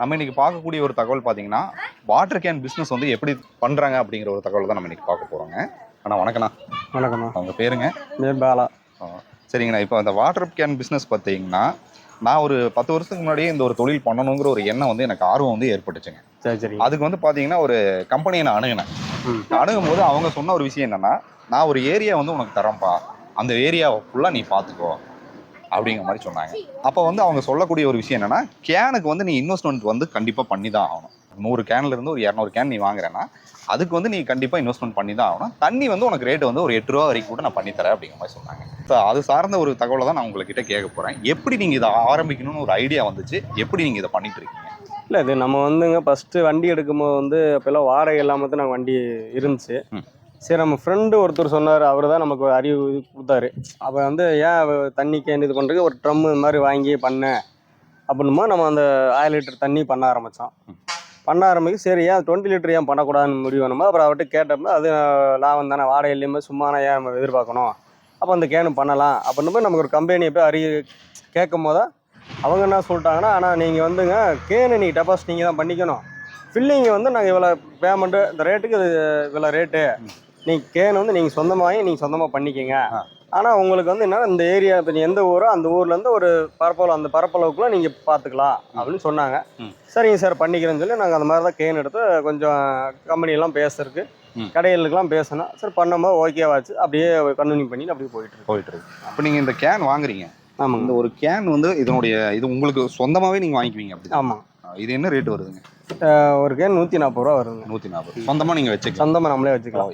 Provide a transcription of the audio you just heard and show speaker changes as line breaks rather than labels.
நம்ம இன்னைக்கு பார்க்கக்கூடிய ஒரு தகவல் பார்த்தீங்கன்னா, வாட்டர் கேன் பிஸ்னஸ் வந்து எப்படி பண்றாங்க அப்படிங்கிற ஒரு தகவல் தான் நம்ம இன்னைக்கு பார்க்க போறோங்க. அண்ணா வணக்கண்ணா.
வணக்கம்ண்ணா.
உங்க பேருங்க?
பேர் பாலா.
சரிங்கண்ணா. இப்போ அந்த வாட்டர் கேன் பிஸ்னஸ் பார்த்தீங்கன்னா, நான் ஒரு 10 வருஷத்துக்கு முன்னாடியே இந்த ஒரு தொழில் பண்ணணுங்கிற ஒரு எண்ணம் வந்து எனக்கு ஆர்வம் வந்து ஏற்பட்டுச்சுங்க.
சரி.
அதுக்கு வந்து பார்த்தீங்கன்னா, ஒரு கம்பெனியை நான் அணுகினேன். அணுகும்போது அவங்க சொன்ன ஒரு விஷயம் என்னன்னா, நான் ஒரு ஏரியா வந்து உனக்கு தரேன்ப்பா, அந்த ஏரியாவை ஃபுல்லாக நீ பார்த்துக்கோ அப்படிங்கிற மாதிரி சொன்னாங்க. அப்போ வந்து அவங்க சொல்லக்கூடிய ஒரு விஷயம் என்னன்னா, கேனுக்கு வந்து நீ இன்வெஸ்ட்மெண்ட் வந்து கண்டிப்பாக பண்ணி தான் ஆகணும். 100 கேன்ல இருந்து ஒரு 200 கேன் நீ வாங்குறேன்னா அதுக்கு வந்து நீ கண்டிப்பாக இன்வெஸ்ட்மெண்ட் பண்ணி தான் ஆகணும். தண்ணி வந்து உனக்கு ரேட்டு வந்து ஒரு 8 ரூபா வரைக்கும் கூட நான் பண்ணித்தரேன் அப்படிங்கிற மாதிரி சொன்னாங்க. ஸோ அது சார்ந்த ஒரு தகவலை தான் நான் உங்ககிட்ட கேட்க போகிறேன். எப்படி நீங்கள் இதை ஆரம்பிக்கணும்னு ஒரு ஐடியா வந்துச்சு, எப்படி நீங்கள் இதை பண்ணிட்டு இருக்கீங்க?
இல்லை, இது நம்ம வந்துங்க ஃபஸ்ட்டு வண்டி எடுக்கும்போது வந்து அப்போல்லாம் வாடகை இல்லாமல் தான் நாங்கள் வண்டி இருந்துச்சு. சரி, நம்ம ஃப்ரெண்டு ஒருத்தர் சொன்னார், அவர் தான் நமக்கு அறிவு கொடுத்தாரு. அப்போ வந்து ஏன் தண்ணி கேன் இது பண்ணுறதுக்கு ஒரு ட்ரம் இது மாதிரி வாங்கி பண்ணேன் அப்படின்னுமோ நம்ம அந்த 1000 லிட்டர் தண்ணி பண்ண ஆரம்பிக்கும். சரி, ஏன் 20 லிட்டர் ஏன் பண்ணக்கூடாதுன்னு முடிவு பண்ணுமோ அப்புறம் அவர்கிட்ட கேட்டப்போ அது லாபம் தானே, வாடகை இல்லையுமே சும்மானா ஏன் நம்ம எதிர்பார்க்கணும், அப்போ அந்த கேனு பண்ணலாம் அப்படின்னு நமக்கு ஒரு கம்பெனியை போய் கேட்கும் போது அவங்க என்ன சொல்லிட்டாங்கன்னா, ஆனால் நீங்கள் வந்துங்க கேனு நீங்கள் டெபாசிட் நீங்கள் தான் பண்ணிக்கணும், ஃபில்லிங்கை வந்து நாங்கள் இவ்வளோ பேமெண்ட்டு இந்த ரேட்டுக்கு இது இவ்வளோ ரேட்டு, நீங்கள் கேனு வந்து நீங்கள் சொந்தமாக சொந்தமாக பண்ணிக்கோங்க. ஆனால் உங்களுக்கு வந்து என்ன இந்த ஏரியா இப்போ எந்த ஊரோ அந்த ஊர்லேருந்து ஒரு பரப்பளவு அந்த பரப்பளவுக்குள்ளே நீங்கள் பார்த்துக்கலாம் அப்படின்னு சொன்னாங்க. சரிங்க சார் பண்ணிக்கிறேன்னு சொல்லி நாங்கள் அந்த மாதிரி தான் கேன் எடுத்து கொஞ்சம் கம்பெனியெல்லாம் பேசுறதுக்கு கடைகளுக்கெல்லாம் பேசணும். சரி பண்ணும்போது ஓகேவாச்சு, அப்படியே கண்டினியூ பண்ணி அப்படியே போயிட்டு இருக்கு.
அப்போ நீங்கள் இந்த கேன் வாங்குறீங்க.
ஆமாங்க.
இந்த ஒரு கேன் வந்து இது உங்களுக்கு சொந்தமாகவே நீங்கள் வாங்கிக்குவீங்க அப்படி?
ஆமாம்.
இது என்ன ரேட் வருதுங்க?
ஒரு கேன் 140 ரூபா வருதுங்க.
140 சொந்தமாக நீங்கள் வச்சுக்கலாம்?
சொந்தமாக நம்மளே வச்சுக்கலாம்.